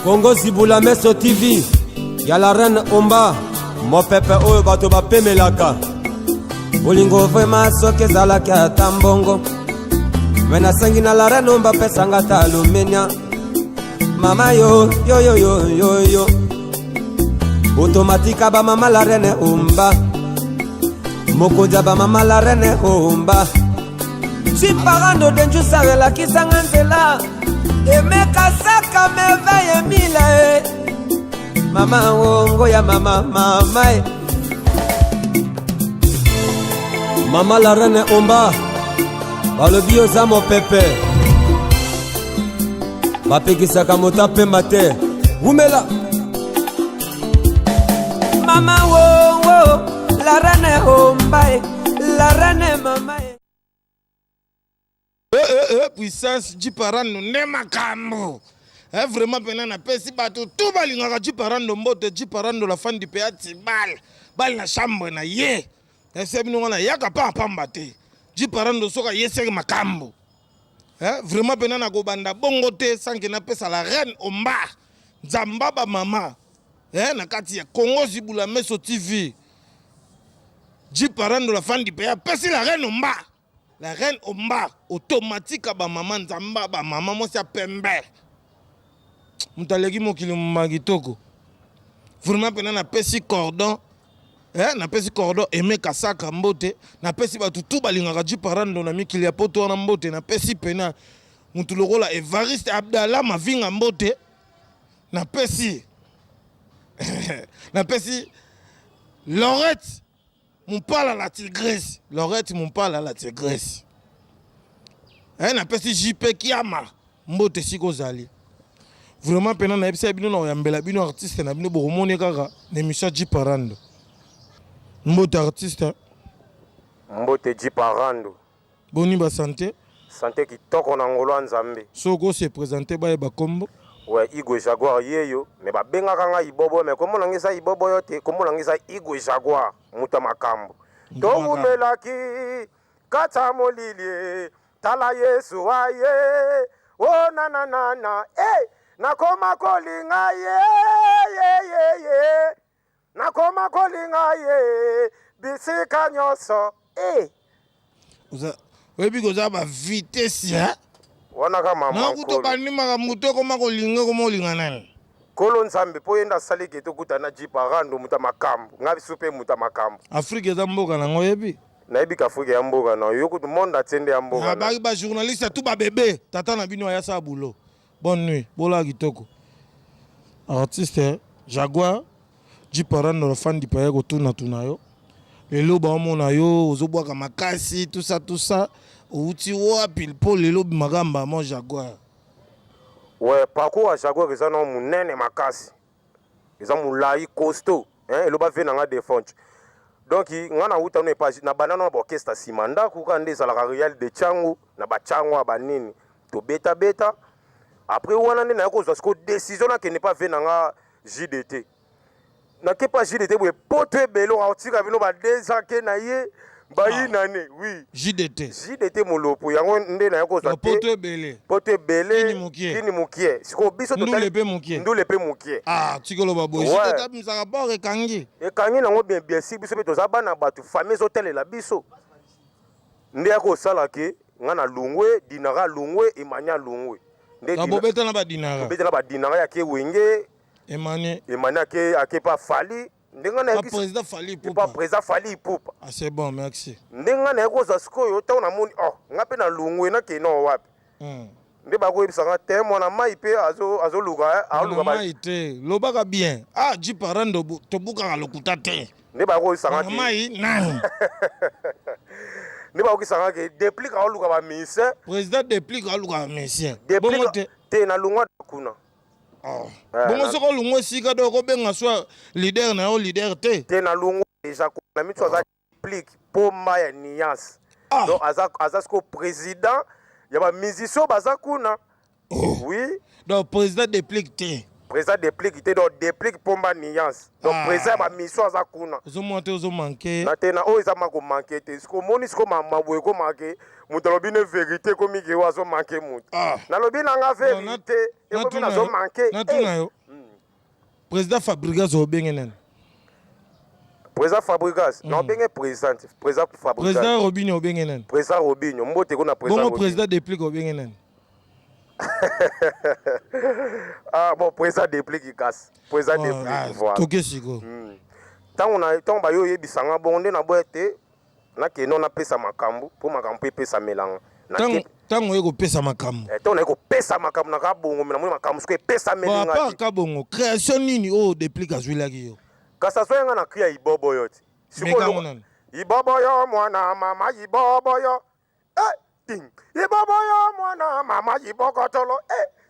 Congo Zibula Meso TV. Y'a la reine Omba. Mo pepe oyo bato bapemelaka. Bolingo vraiment soke zalaki ata mbongo. Wena sangi na la reine Omba pesanga ta alumenia. Mama yo yo yo yo yo yo. Automatika ba mama la reine Omba. Mokoja ba mama la reine Omba. Si parando denju sarela kisanga nzela. Emeka saka meveye mila Mama wongo ya mama mama Mama la reine Omba. Balobi oza mo pepe. Bapekisaka mota pemba te. Wumela. Mama wongo la reine Omba la reine mama puissance Jiparando nema kambo. Vraiment penana pesi bato tout balingaka Jiparando mbote Jiparando la fan du péati bal na chambre na ye. Ese bino na yaka pa pamba te. Jiparando soka yeseke makambo. Vraiment penana go banda bongo te sanke na pesa la reine Omba. Nzamba ba mama. Na kati ya Congo Zibula Meso TV. Jiparando la fan du péati pesi la reine Omba. La reine Omba, automatique à ba maman Nzamba, ba maman moi c'est pembe. Moutalegi mokili magitoko. Vraiment pena na pesi cordon. Na pesi cordon aimé kasaka mbote, na pesi ba tout balingaka Jiparando na mikili ya Poto na mbote, na pesi pena mutuloko la Evariste Abdallah mavinga mbote. Na pesi na pesi Lorette mon parle à la tigresse. Lorette mon parle à la tigresse. Na pesi JP Kiama. Mbote siko zali. Vraiment pena na episa bino na oyambela bino artiste na bino boromone kaka na émission Jiparando. Mbote artiste. Mbote Jiparando. Boni ba santé. Santé qui toko na ngolo nzambe. Soko se présenter ba kombo. Ouais, Igo Jaguar yeyo, mais ba benga kanga ibobo, mais comment nangisa ibobo yote, comment nangisa Igo Jaguar muta makambo. To melaki kata molili tala Yesu aye. Oh na na na na, nakoma kolinga ye. Nakoma kolinga ye, bisika nyoso, Oza, webi goza ba vitesse ya. Wana kama na kuto kanima muto koma kolinga koma olinga nani kolo nzambe po yenda sali keto kutana Jiparando muta makambo ngabi supe muta makambo Afrique za mboka na ngoyebi na yebi ka Afrique ya mboka na yo kutu monde atende ya mboka na ba journaliste tout ba bébé tata na bino ya sa boulot bonne nuit bola kitoko artiste Jaguar Jiparando la fan di paye ko tuna yo lelo ba omona yo ozobwaka makasi tout ça Outi wapi po lelo magamba mo Jaguar. Ouais, parcours à Jaguar ils ont munene makasi. Ils ont mulai costaud, et loba vena nga défense. Donc ngana uta no pas na banana ba orchestre simanda ku kande za la Real de Changu na ba Changu abanini. To beta. Après wana na ko zo décision na ke ne pas vena nga JDT. Na ke pas JDT bo Poto belo autira bino ba déjà ke na ye. Bayi nane, oui. JDT molopo yango nde na yako za Poto bele. Kini mukie. Siko biso totali. Ndule pe mukie. Tikolo babo. JDT msaka bore kangi. Kangi nango bien si biso pe tozaba na batu famille hôtel la biso. Nde yako sala ke ngana lungwe, dinara lungwe, emanya lungwe. Nde bobeta na ba dinara. Bobeta na ba dinara yake wenge. Emane ake pas fali. Pas président Fali Poupa. Pas président Fali Poupa. Ah c'est bon, merci. Ndenga na ko za sikoyo ta na moni ngape na lungwe na ke no wapi. Nde ba ko ebisanga te mona mai pe azo luga aluga ba mai te lobaka bien. Jiparando to buka lokuta te. Nde ba ko ebisanga ke mai na. Nde ba ko ebisanga ke Deplick aluga ba ministre. Président Deplick aluga ministre. Deplick te na lungwa kuna. Bongo soko lungwe sika do ko benga swa leader na leader te. Te na lungwe déjà ko na mitso za Deplick pomba ya nias. Donc azasko président ya ba musicien baza kuna. Oui. Donc président Deplick te. président Deplick était donc Deplick pomba nuance donc président ba mission za kuna ozo monter ozo manquer na tena o za mako manquer te sko moni sko mama boye ko manquer muto lobi ne vérité ko mi ke wazo manquer muto na lobi na nga vérité e ko na zo manquer na tuna yo président Fabregas o bengenen président Fabregas non bengé président Fabregas président Robinho o bengenen président Robinho mbote ko na président bon président Deplick o bengenen ah bon président Deplick qui casse président Deplick voilà toke siko tant ba yo yebisanga bonde na boete na ke non na pesa makambu pour makambu pesa melanga tango eko pesa makambu tant na eko pesa makambu na ka bongo na mo makambu sko pesa melinga ba ka bongo création nini o Deplick azwilaki yo kasa so nga na kria ibobo yote siko ibobo yo mwana mama ibobo yo ibobo yo mwana mama ibokotolo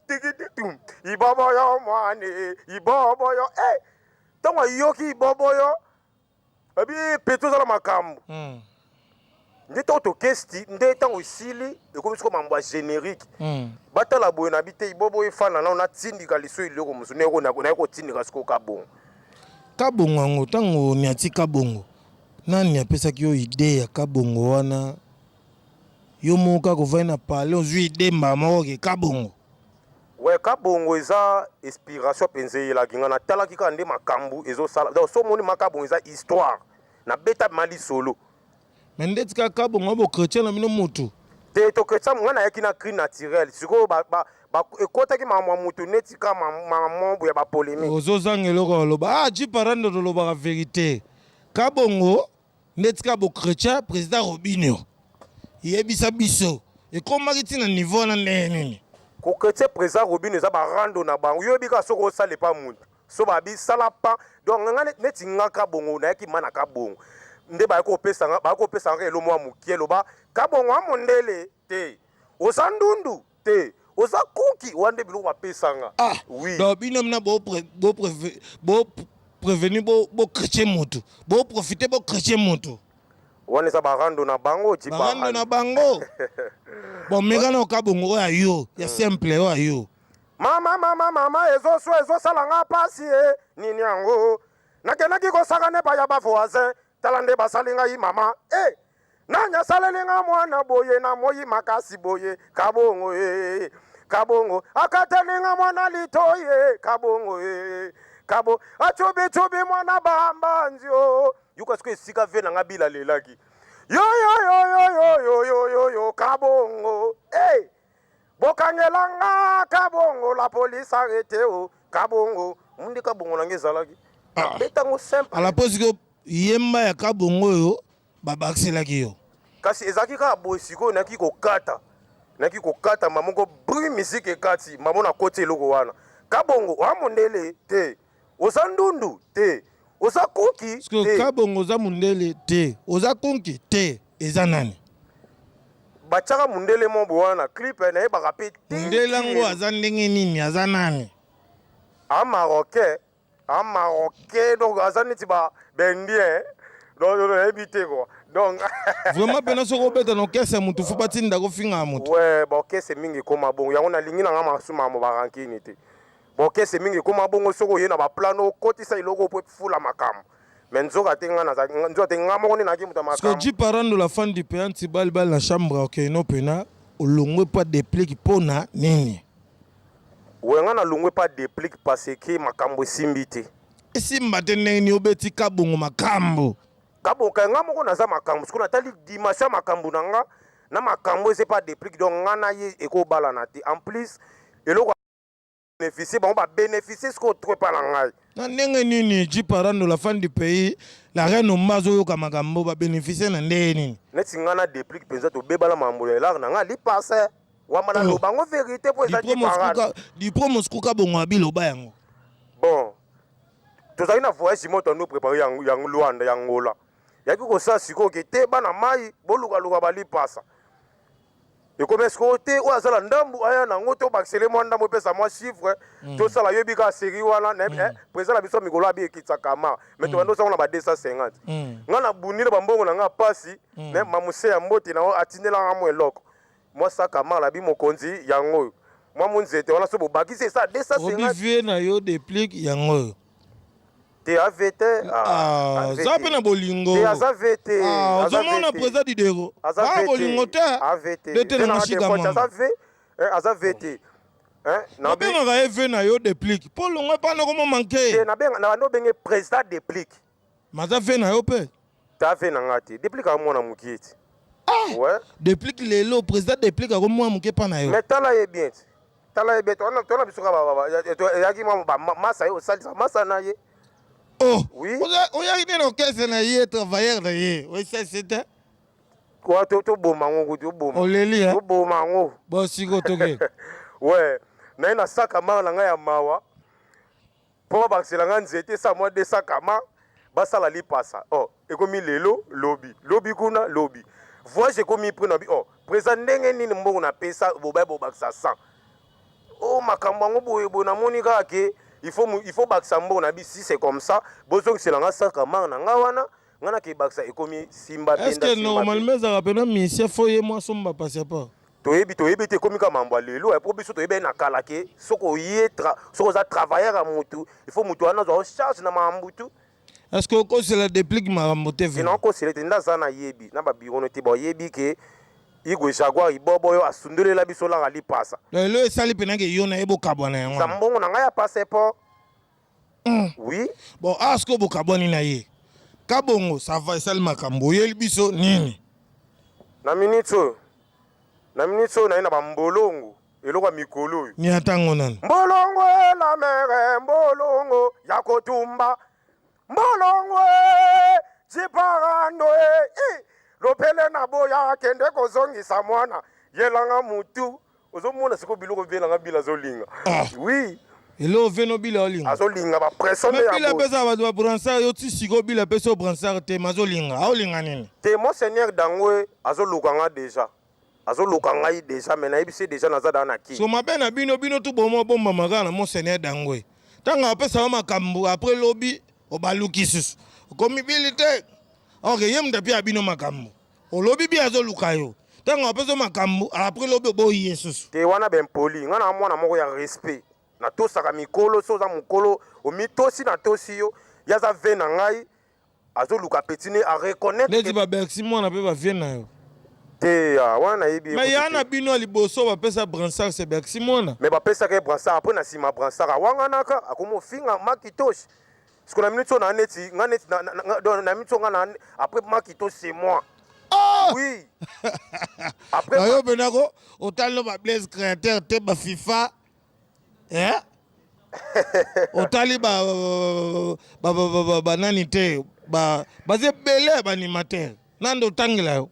tigitum ibobo yo mwana ibobo yo tongo yoki ibobo yo abi peto za makambu ndito to kesti nde tango sili ekomisi mambo générique batala boye na bite ibobo efana na tindika liso iloko musune ko na ko tindika siko kabongo ngo tango nyati kabongo nani apesaki yo idée ya kabongo wana yo moka ko vaina parler ozwi idée mama ke kabongo ouais kabongo eza inspiration penze la kinga na tala kika nde makambu ezo sala donc so moni makabongo eza histoire na beta mali solo mais ndeti ka kabongo bo chrétien na mino mutu te to chrétien ngana yaki na cri naturel siko ba ekota ki mama mutu neti ka mama ya ba polémique ozo zangelo ko loba ji parando loba la vérité kabongo ndeti ka bo chrétien président Robinho yebisa biso ekomaki tina niveau na nini ko chrétien président Robinho za ba rando na bango yo bika soko sale pa mutu so ba bi sala pa donc ngana neti ngaka bongo na yaki mana ka bongo nde ba ko pesa elo mwa mukielo ba kabongo amondele te osandundu te oza kuki wande bilo ba pesanga oui donc bino mna bo prévenir bo chrétien moto bo profiter bo chrétien moto wane za barando na bango ti barando na bango bon megana kabongo ya yo ya simple ya yo mama ezo salanga pasi nini yango nakenaki kosaka pa ya ba voisin talande basalinga yi mama nanya salelinga mwana boye na moyi makasi boye kabongo kabongo akatelinga mwana litoye kabongo kabo achubi mwana bamba nzio yuko siku esika vena ngabila lelaki yo kabongo bokangelanga kabongo la police arrêté o kabongo mundi kabongo nangezalaki betango simple ala posiko yemba ya kabongo yo babakselaki yo kasi ezaki ka bosiko naki kokata mamoko bruit musique ekati mamo na kote eloko wana kabongo amondele te oza ndundu te oza konki te kabongo oza mundele te oza konki te eza nani batiaka mundele mombo wana clip na yebaka pe te mundele yango aza ndenge nini aza nani amarocain donc aza neti bendien donc ebite quoi donc vraiment pena soko beta no kese mutu fu batinda ko finga mutu ouais bon kese mingi koma bongo yango na lingi na nga masuma mo barankini te bon kese mingi koma bongo soko yena ba plano kotisa iloko po fula makambo mais nzoka tenga na nzoka tenga mo ni na ki muta makambo parce que ji parando la fan du péanti bal na chambre OK no pena olongwe pas Deplick pona nini wenga na longwe pas Deplick parce que makambo simbite esimba tene ni obeti kabongo makambo kabongo nga moko naza makambo sikuna tali dimension makambo nanga na makambo c'est pas Deplick donc ngana ye eko bala na te en plus eloko bénéficier bon ba bénéficier ce qu'on trouve pas la ngai na ndenge nini ji parando la fin du pays la reine mazo yo kamakambo ba bénéficier na ndenge nini neti ngana Deplick penza to bebala mambo la na nga li passer wa mana lo bango vérité pour ça di promo skuka bongo abiloba yango bon tozali na voyage moto no préparer yang Luanda yangola yaki ko sa siko ke te bana mai boluka bali pasa et comme est-ce que o azala ndambu aya na ngoto baxele mo ndambu pesa mo chiffre to sala yobi ka série wana président la biso mikolo abi ekitsa kama mais to bando sa on ba 250 ngana bunile bambongo na nga pasi mais mamuse ya mbote na atindela nga mo eloko mo saka mala bi mokonzi yango moi mon nzete wana so bobaki c'est ça 250 obivie na yo Deplick yango te avete za pe na bolingo te azavete ozomona président Didero bolingo te avete de te na mashika mama azavete nabengaka ye ve na yo Deplick mpo longo epana komo manke na bando obenge président Deplick maza ve na yo mpe ta ve na nga te Deplick akomona moki ete ouais Deplick lelo président Deplick akomona moke mpa na yo mais tala ye bien tona biso kaka eyaki masa ye osalisa masa na ye oh oui oyaki nde na okese na ye travailleur na ye oesasete kwa toboma ngo toboma oleli toboma ngo bo siko toke ouais naye na sakama na ngai ya mawa mpo babakisela ngai nzete sa mwa 200 kama basala lipasa ekomi lelo lobi kuna lobi voyage ekomi prix na bi président ndenge nini mbongo napesa bobakisa 100 makambo yango boyeboye namoni kaka ke il faut bakisa mbongo na bi si c'est comme ça bozongisela nga sakama na nga wana nga na kebakisa ekomi simba penda est-ce que normalement ezaka pena mission fo ye mwa somba passeport toyebi te ekomi ka mambo ya lelo po biso toyebi na kala ke soki oza travailleur ya mutu il faut mutu wana azwa charge na mambo tu est-ce que okosela Deplick makambo te ve nakosela te ndaza na yebi na babirono te bayebi ke igwe Jaguar ibobo oyo asundolela biso langa lipasa lelo esali pena ke yo na ye bokabwana yango za mbongo na ngai ya passeport oui bon asko bokabwani na ye kabongo sava esali makambo oyeli biso nini na minute oyo naye na bambolongo eloko ya mikolo oyo ni atango nani mbolongo la mere mbolongo ya kotumba mbolongo jiparando lopele na boya kende kozongisa mwana yelanga mutu ozomona siko biloko bielanga bila azolinga oui elo veno bila olinga azolinga bapression ya bila pesa bato ba bransard yo ti siko bila pesa bransard te mazolinga aolinga nini te mon seigneur dango azoluka nga déjà azoluka ngai déjà mais nayebisi déjà naza da na ki so mabe na bino tu bomo bomba makana na mon seigneur dango tanga apesa makambo après lobi obaluki susu komi bilite ok ye mdapi abino makambo olobi bi azoluka yo tanga apesa makambo après lobi oboyi yesusu te wana bempoli nga na mwana moko ya respect na tosaka mikolo soza mukolo omitosi na tosi yo yaza ve na ngai azoluka petine a reconnaître neti baberksi mwana mpe bavie na yo te wana yebi mais ya na bino liboso bapesa bransard se berksi mwana mais bapesaka bransard après na nsima bransard awanganaka akomofinga makitoshi siko na minute na neti nga neti na minute nga na après makitoshi c'est moi oui après yo benako otalo ba Blaise créateur te ba FIFA otali ba nani te baze bele ba animateur nando otangela yo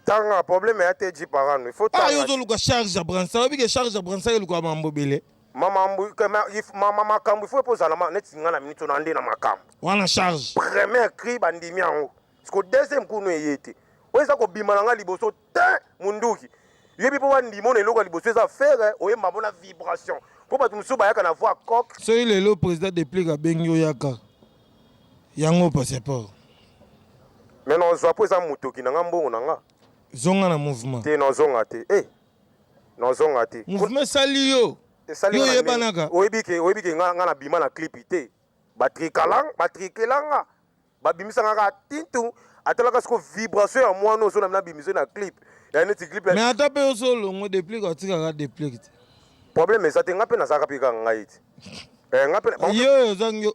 tanga problème ya te ji parano il faut tanga yo zoluka charge ya bransard obi ke charge ya bransard eluka mambo bele mama makambo il faut epozala neti nga na minute na nde na makambo wana charge premier cri bandimi yango siko deuxième kuno eye te oyo eza kobima na nga liboso te munduki yebi mpo bandima na eloko ya liboso eza fere oyemba mpona vibration mpo bato mosusu bayaka na voix coq soki lelo président Deplick abengi oyaka yango passeport mais nozwa mpo eza motoki na nga mbongo na nga zonga na mouvement te nozonga te nozonga te mouvement esali yo yebanaka oyebi ke nga na bima na clip te batrikelanga babimisangaka tintu atalaka siko vibration ya mwana ozo na bimise na clip ya neti clip mais ata pe ozo longo Deplick atikaka Deplick te problème eza te nga mpe nazalaka mpe kaka ngai te yo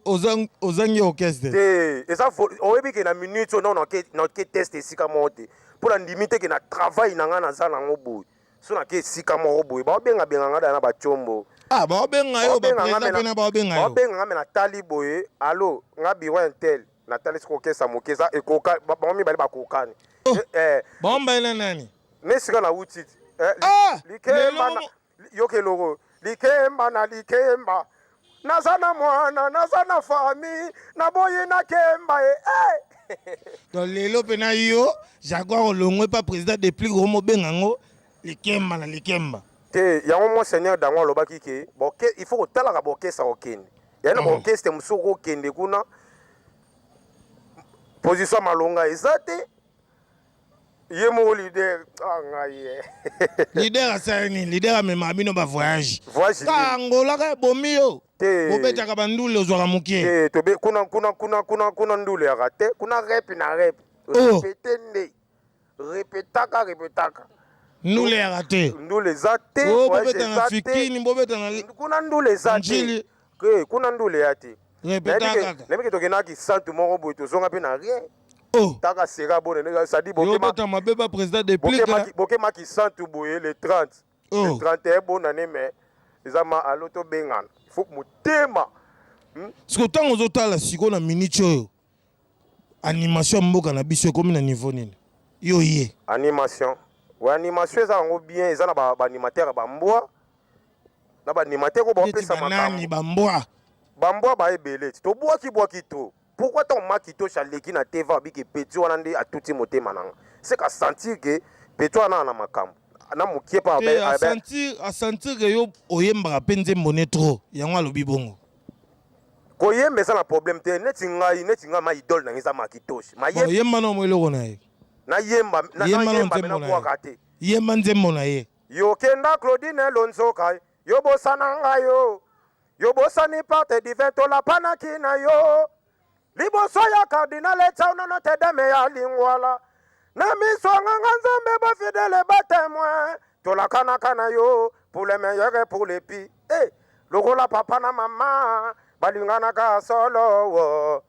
ozangi orchestre te eza oyebi ke na minute oyo naoke teste esika moko te mpo na ndimi te ke na travail na nga naza nango boye so nake esika moko boye baobengabenga nga da na bacombo baobenga yo baprésident mpe na baobenga yo baobenga nga me natali boye alo nga biro intel natali siko okesa moke eza ekoka bango mibale bakokani baombaela nani nesika na wuti yokeloko likemba na likemba naza na mwana naza na fami naboyi na kemba to lelo mpe na yo Jaguar olongwe pa président Deplick omobenga ngo likemba na likemba te yango mo seigneur dango alobaki ke il faut kotalaka bokesa kokende yana bokeste mosuku kokende kuna position malonga eza te Yemo leader. Ah ngaye. Leader asani, leader amema bino ba voyage. Voyage. Ka Angola ka bomio. Bobeta ka bandule ozwaka mukie. Tobe kuna ndule ya rate. Kuna rep na rep. Répétez. Répétaka. Ndule ya rate. Ndule zate. Bobeta na fikini, bobeta na kuna ndule zate. Kuna ndule yate. Répétaka. Nemi tokena ki santu moko boy tozonga pe na rien. Taka sera bonne nega ça dit boke bota mabeba président Deplick. Boke maki santu boye le 30. Le 31 bonne année mais ezama aloto bengana. Il faut que mutema. Parce que tant ozotala siko na minute oyo. Animation mboka na biso comme na niveau nini. Yo ye. Animation. Ouais animation ça ngo bien, ça na ba animateur ba mbwa. Na ba animateur ko ba pesa makambo. Bamboa. Bamboa ba ebele. To bois ki to. Pourquoi ton makito chaleki na TV abiki petit wana ndi atuti motema nanga. C'est qu'à sentir que petit wana na makambo. Na mukie pa be. A sentir que yo oyemba penze moné trop. Yango alobi bongo. Ko yembe ça na problème te neti nga ma idole na ngisa makito. Ma yemba yemba no mweloko na ye. Na yemba na kwa kate. Yemba nzembo na ye. Yo kenda Claudine Lonzo kai. Yo bosana nga yo. Yo bosani parte divento la panaki na yo. Liboso ya cardinal etauno no te deme ya lingwala. Na miso nganga nzambe ba fidèle ba témoin. Tola kana yo pour les meilleurs et pour les pires. Eh, lokola papa na mama balingana ka solo wo.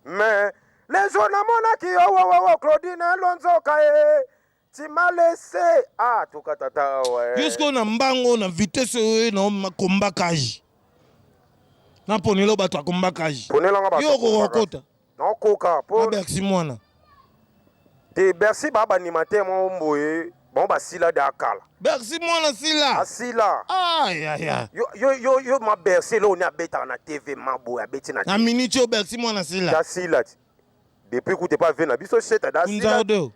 Mais les jours na mona ki yo Claudine Lonzo kae. Tu m'as laissé to katata ouais. Jusqu'au na mbango na vitesse na combat kaji. Na ponelo bato akomba kaji. Ponelo nga bato. Yo ko wakota. Non koka po. Bercy mwana. Te Bercy ba animateur mo mboye. Bon ba sila de akala. Bercy mwana sila. Asila. Ay. Yo ma Bercy lo ni abeta na TV mabo ya beti na. Na minute yo Bercy mwana sila. Ya sila. Depuis que tu pas venu na biso cheta da sila. Kunzardo.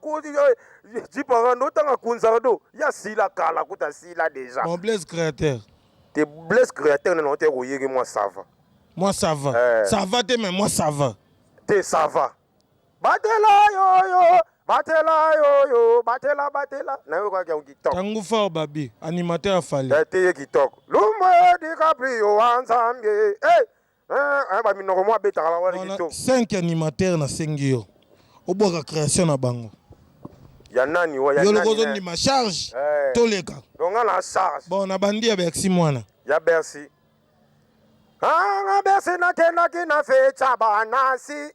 Ko di parano tanga kunzardo. Ya sila kala kuta sila déjà. Mon blesse créateur. Tes blesses créateurs ne te royer moi ça va. Moi ça va. Ça va mais moi ça va. Te ça va. Batela yo. Batela. Na yo kwa kitok. Tangu fort babi, animateur fali. Te kitok. Lumo di Caprio ensemble. Ba minoko mo beta la wa kitok. 5 animateurs na sengio. Oboka création na bango. Ya nani wa ya nani. Yo lokozo ni ma charge. Toleka. Donga na charge. Bon na bandi ya Bercy mwana. Ya Bercy. Bercy na kena kina fecha banasi.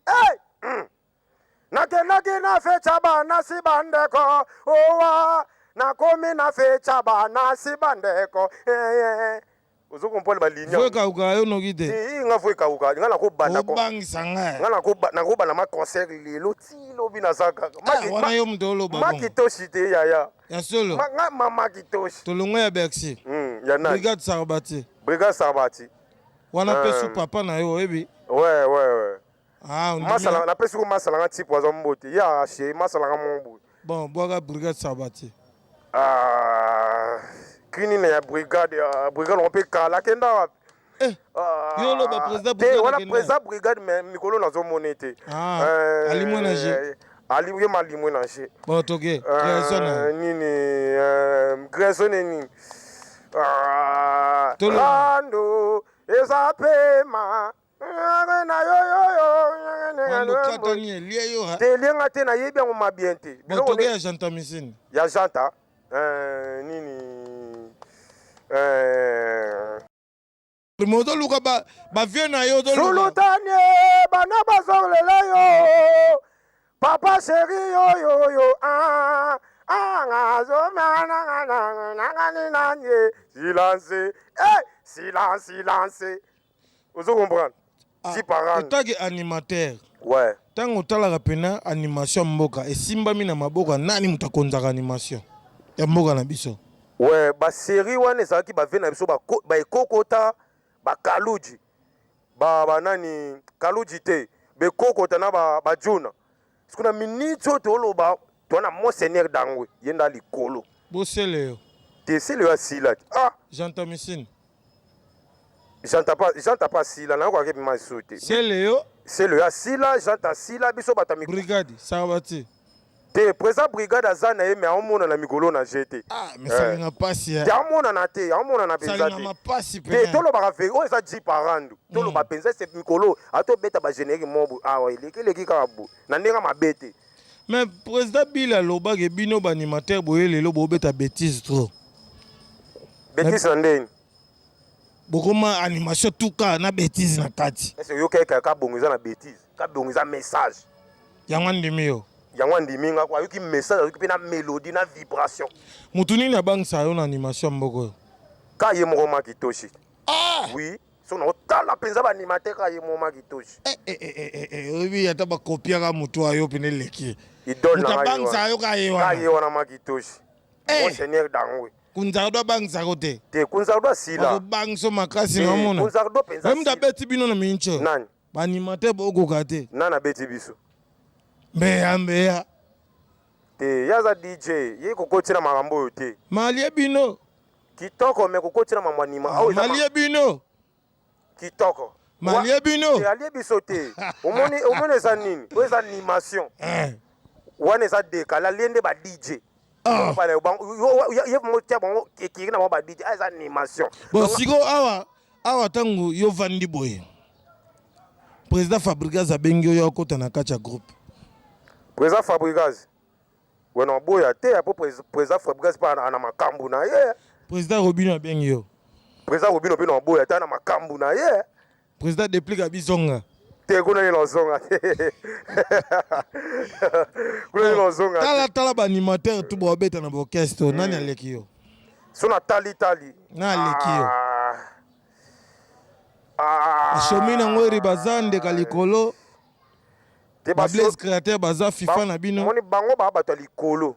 Na kena kina fecha banasi bandeko. Owa na komi na fecha banasi bandeko. Ozo kompole ba linya. Voka uka yo nokite. Nga voka uka. Nga na ko banda ko. Bangisa nga. Nga na ko bana ma concert lelo ti lobi na saka. Wana yo mdolo babo. Makitoshi te ya. Ya solo. Mama kitoshi. Tolongo ya Bercy. Ya nani. Brigade Sarbati. Wana pesu papa na yo ebi. Ouais. Masala na pesu ko masala nga tipo azo mbote. Ya che masala nga mombo. Bon, boga Brigade Sarbati. Kini na ya brigade on peut kala kenda wapi? Yo lo ba président brigade. Wala président brigade mais mikolo na zo monete. Alimwenaje. Alimwenaje. Bon toke. Gressone ni. Tolando ezapema. Na yo. Katani lié yo ha. Te lienga te na yebi ngo mabiente. Bon toke ya janta misine. Ya janta. Moto luka ba vieux na yo to luka. Sulutanie bana bazolele yo. Papa chéri yo. Silence. Vous comprenez? Si parent. Tant que animateur. Ouais. Tant que talaka pena animation mboka et simba mina maboka nani mutakonza animation. Ya mboka na biso. Ouais, ba série wana ezaki ba vena biso ba ekokota ba kaluji. Ba nani kaluji te. Be kokota na ba juna. Sikuna minito to loba tona monseigneur dangwe yenda likolo. Bosele yo. Te sele yo asila. J'entends misine. J'entends pas sila na kwa ma sauté. Sele yo. Sele yo asila, j'entends sila biso batami. Brigade Sarbati. te président brigade azana ye mais amona na mikolo na jeté ah mais ça n'a pas si te amona na te amona na penza ça n'a pas si te tolo ba fe o eza 10 parando tolo ba penza c'est mikolo ato beta ba générique mobu ah ouais leki ka bu na ndenga mabete mais président Bila loba ke bino ba animateur boye lelo bo beta bêtise trop bêtise ndeni bokoma animation tout cas na bêtise na kati est-ce yo ka bongiza na bêtise ka bongiza message yango ndimi yo yango ndimi nga kwa yuki message yuki na mélodie na vibration mutu nini abangisa yo na animation mboko ka ye moko makitoshi ah oui so na otala penza ba animateur ka ye moko makitoshi obi ata ba copia ka mutu ayo pene leki idole na bangisa yo ka ye wana makitoshi o seigneur dangwe kunza bangisa ko te kunza do sila ko bangso makasi ngamona kunza do penza même da beti bino na mincho nani ba animateur boko kate nana beti biso mbeya te yaza DJ ye kokotira makambo yo te mali bino kitoko me kokotira mambo anima mali bino kitoko mali bino te ali biso te omoni eza nini o eza animation wana eza dekala lende ba DJ ye motia bango ekiri na ba DJ eza animation bon siko awa tango yo vandi boye président Fabrigas abengi yo okota na kacha groupe président Fabrigas wena boya te apo président Fabrigas pa na makambu na ye président Robino abengi yo président Robino pe na boya ta na makambu na ye président Deplick abizonga te kuna ni lozonga kuna ni lozonga tala ba animateur tout ba beta na orchestre nani aleki yo sona tali na aleki yo ashomina ngori bazande kalikolo te ba blaze créateur baza FIFA na bino moni bango ba bato likolo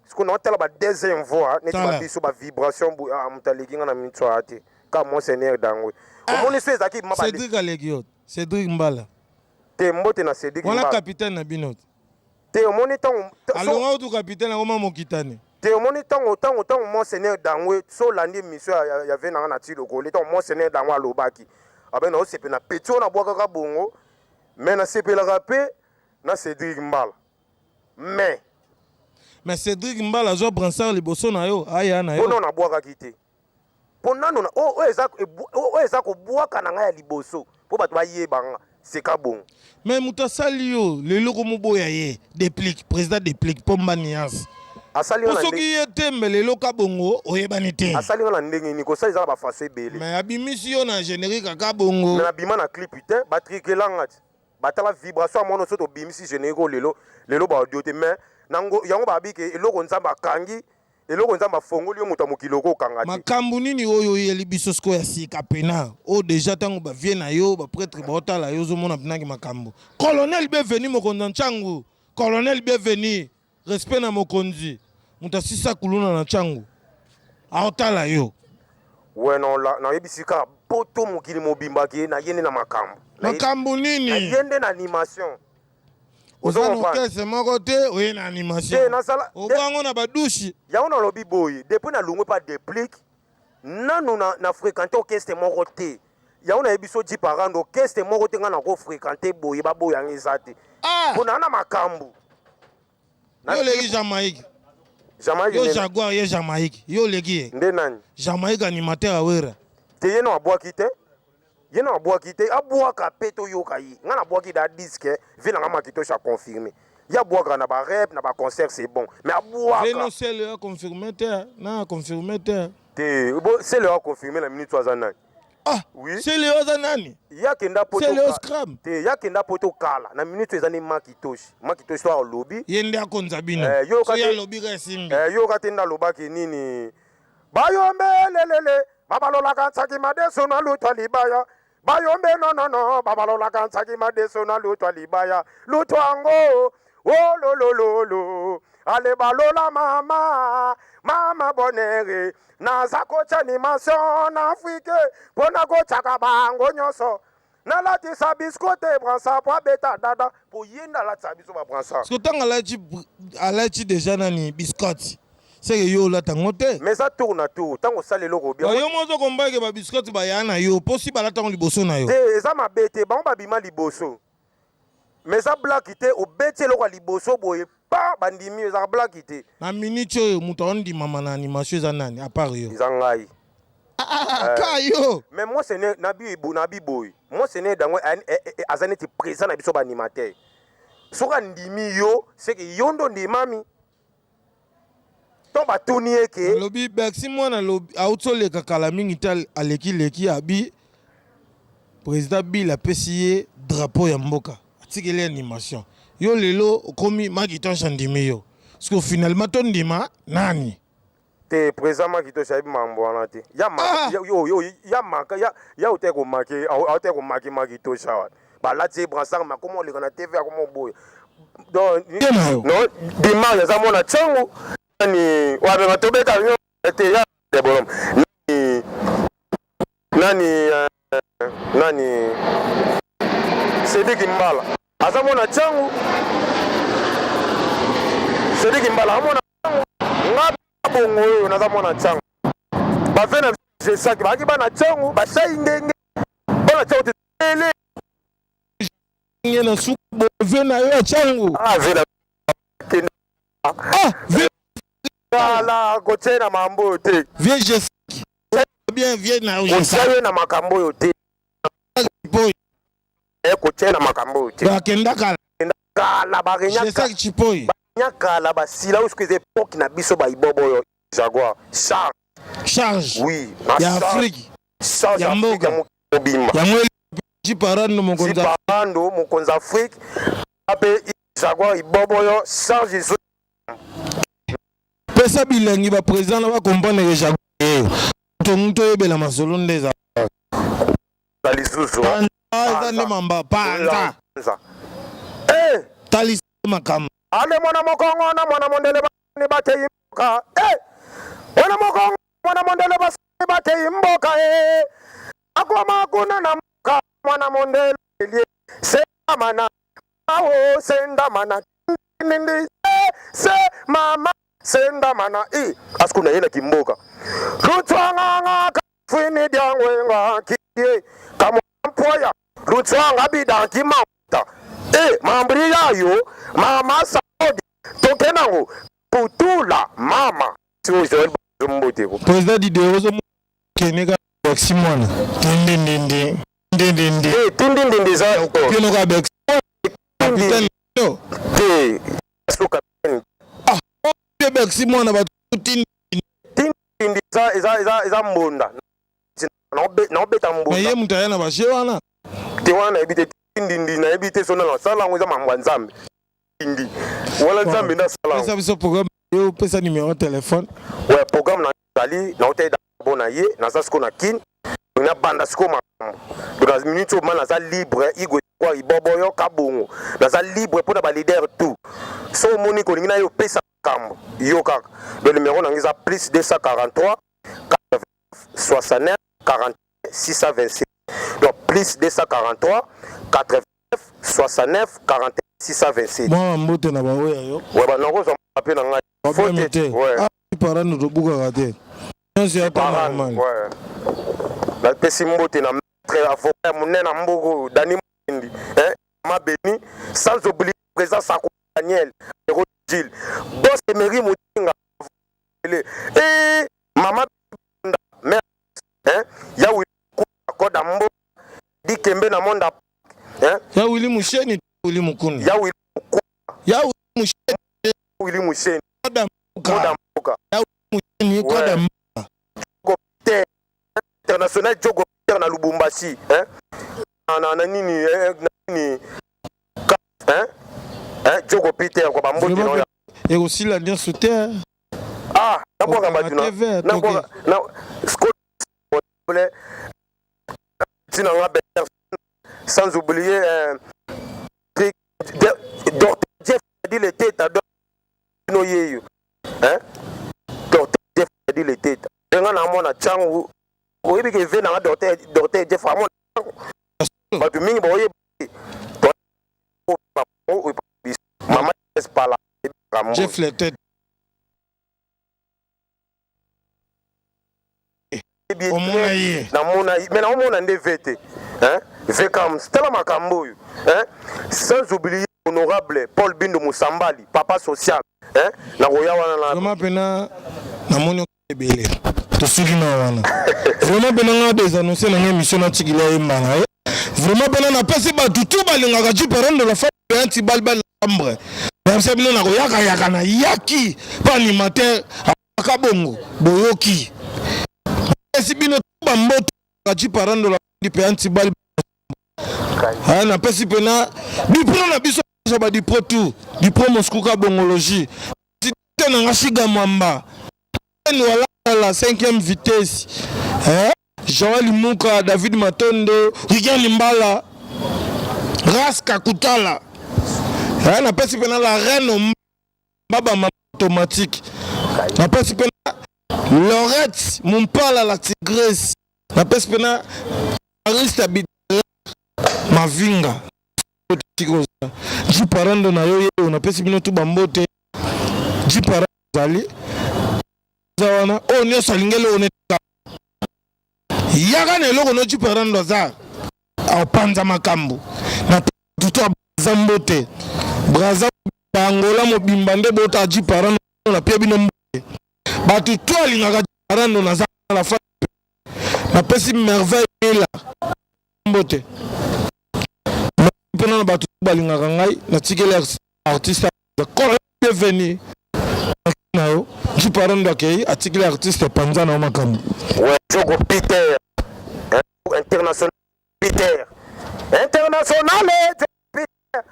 siko na tala ba deuxième voix ne ba biso ba vibration bu mutaleki na minto ate ka monseigneur dangwe omoni so ezaki mabale Cédric aleki yo Cédric Mbala te mbote na Cédric Mbala wala capitaine na bino te omoni tango alonga tu capitaine na koma mokitane te omoni tango monseigneur dangwe so landi mission ya vena na tilo ko le tango monseigneur dangwe alobaki abena o sepe na petio na bwaka ka bongo mais na sepelaka pe na Cédric Mbala mais Cédric Mbala zo bransard liboso na yo aya na yo non na bwaka kite ponano na o eza ko bwaka na nga ya liboso po bato bayebanga c'est ka bon mais mutasali yo lelo ko moboya ye Deplick président Deplick pomba nias asali na soki ye tembe lelo ka bongo oyebani te asali na ndenge ni ko saliza ba faso ebele mais abimisi yo na générique ka bongo mais abima na clip te batrikelanga batala vibration mono soto bimisi générique lelo ba audio te mais nango yango ba bike eloko nzamba kangi eloko nzamba fongoli yo muta mokiloko kanga te makambu nini oyo yeli biso sko ya sika pena o déjà tango ba vie na yo ba prêtre ba otala yo zo mona pinaki makambu colonel bienvenu mokonzi nchangu colonel bienvenu respect na mokonzi muta sisa kuluna na nchangu aotala yo weno la na yebisika poto mokili mobimba ki na yende na makambu nini na yende na animation ozana okese moko te oye na animation obango na badushi yango na lobi boye depuis na lungwe pa Deplick nanu na fréquenter orchestre moko te yango na yebiso 10 parando orchestre moko te nga na ko fréquenter boye baboyanga eza te mpona na makambu yo leki Jamaïque yo Jaguar ye Jamaïque yo leki ye nde nani Jamaïque animateur awera te ye na abwaki te ye na abwaki te abwaka pe toyoka ye nga na abwaki da disque vile nga makitoshi aconfirme ye abwaka na barep na baconcert c'est bon mais abwaka veno sele aconfirme te na confirme te te sele aconfirme na minute aza nani oui sele aza nani yakenda poto sele scram te yakenda poto kala na minute eza ni makitoshi to alobi ye nde akonza bino so ya lobi ka simbi yo katenda lobaki nini bayombelelele babalolaka nsaki madeso na lutwa libaya bayombe no babalolaka nsaki madeso na lutwa libaya lutwango ololololo ale balola mama bonere naza kocha animation na Afrique pona kochaka bango nyonso nalatisa biskote bransa po abeta dada po yenda latisa biso ba bransa parce que tanga alachi déjà nani biscotte c'est que yo la tango te mais ça tourne tout tango salelo ko bien yo mozo komba ke ba biscotte ba yana yo possible la tango liboso na yo te eza mabete ba bima liboso mais ça black te obeti eloko liboso boye pa bandimi eza blague te na minute oyo moto ondima na animation eza nani à part yo eza ngai kayo mais moi c'est nabi boy moi c'est né dango azane ti présent na biso ba animateur soka ndimi yo c'est que yondo ndimami to batuni eke lobi Bercy mwana lobi autoleka kala mingi tal aleki abi président Bill apesi drapeau ya mboka atikeli animation yo lelo komi makitosha ndimi yo parce que finalement ton ndima nani te présent makitosha ibi mambo wana te ya uteko maki makitosha balati brassard makomo leka na TV akomo boy donc non dimanche eza mona tsango nani wabenga tobeka yo te ya debolom nani Sediki Mbala aza mona tsango Sediki Mbala amona ngapi bongo yo naza mona tsango bafena je saki baki bana tsango basai ndenge bana tsango tele ngena suku vena yo tsango vena la kochena mambo te viens je bien viens na yo sayo na makambo yo te kochena makambo te bakenda kala bagenya saki chipoi nyakala basila usikweze époque na biso ba ibobo yo Jaguar charge oui ya Afrique ya mboka mobimba ya mweli jiparando mokonza Afrique ape Jaguar ibobo yo charge zo pesa bilengi ba président na ba comprendre Jaguar tonto yebela masolo ndeza talisusu ne mamba panza talisi makam ale mwana mokongo na mwana mondele ba batei mboka mwana mokongo mwana mondele ba batei mboka akoma kuna na mboka mwana mondele semana awo sendamana nindi se mama sendamana askuna yena kimboka rutswanga kafini dyangwenga kiye kampoya rutswanga bidanki mauta mambri yayo mama saudi tokenango putula mama Joel Mboteko président d'idéozo keneka Bercy mwana tindindindi za keno ka Bercy suka Bercy mwana ba tindindi za mbonda na obeta mbonda ye mutayana ba shewana te wana ebite tindindi na ebite sona na sala ngo za mambwa nzambe tindi wala nzambe na sala pesa biso programme yo pesa numéro téléphone ouais programme na zali na hotel bona ye na za siko na kin na banda siko makambo donc minute mana za libre igo kwa ibobo yo kabungu na za libre pour ba leader tout so moni ko ngina yo pesa kambo yo kaka le numéro na ngiza plus 243 69 40 627 donc plus 243 89 69 40 627 moi mbote na baoya yo ouais ba nako zo papier na ngai faut ouais parano to buka kate non c'est pas normal ouais la pesi mbote na maître avocat munena mboko Dani Mindi ma béni sans oublier présence à Daniel Gilles boss Emery Mutinga mama mère ya wi koda mbo dikembe na monda ya wili musheni wili mukunda ya wili musheni koda mboka ya wili musheni koda mboka international jogo na Lubumbashi na nini jogo Peter kwa bamboti no ya et aussi la bien sauter na kwa batuna na kwa na school tina ngabe sans oublier docteur Jeff dit les têtes no yeyo docteur Jeff dit les têtes nga na mona changu oyebi ke ve na docteur Jeff amona batu mingi boye mama espala Jeff les têtes mais na omona nde vete ve comme stella makambo sans oublier honorable Paul Bindo Musambali, papa social. Hein? Na roya wana na. Vraiment pena na moni belé. To sugina wana. Vraiment pena nga des annoncer na émission na tigila yembana. Vraiment pena na pesi ba tutu balinga ka jiparando la fa anti balbal chambre. Même ça bino na roya ka yaka na yaki pa animateur akabongo boyoki. Pesi bino ba mboto ka jiparando la di anti balbal. Ah na pesi pena bipro na biso ba di pro tout di pro moskuka bongologie tena ngashiga mwamba wala la 5e vitesse Joël Muka David Matondo Rigan Limbala Raska Kutala na pesi pena la reine baba mama automatique na pesi pena Lorette Mumpala la tigresse na pesi pena Arista Mavinga jiparando na yo na pesi bino tu bambote jiparando zali zawana onyo salingele oneka yaga ne loko no jiparando za apanza makambo na tutu zambote braza bangola mobimba nde bota jiparando na pia bino mbote batu to alinga jiparando na za la fa na pesi merveille la mbote pena na batu balinga ngai na tikele artiste ko bienvenue na yo ji parando akei atikele artiste panza na makambo ouais jogo Peter international Peter international Peter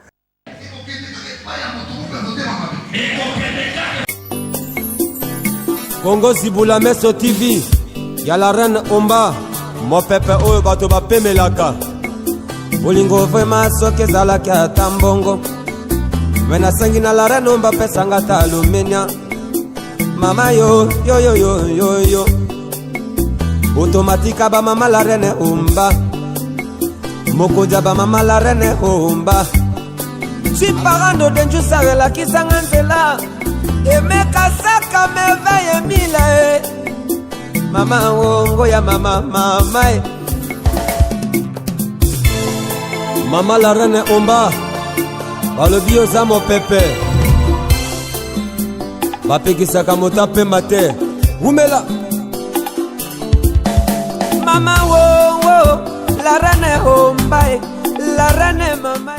Congo Zibula Meso TV ya la reine Omba mo pepe oyo bato bapemelaka Bolingo vraiment soke zalaki ata mbongo Wena sangi na la reine Omba pesanga ta alumenia Mama yo yo yo yo yo yo Automatika ba mama la reine Omba Mokoja ba mama la reine Omba Chiparando denju sarela kisanga nzela Emeka saka merveille mila Mama wongo ya mama mama Mama la reine Omba balobi oza mopepe bapekisaka mota pemba te umela Mama wo la reine Omba la reine mama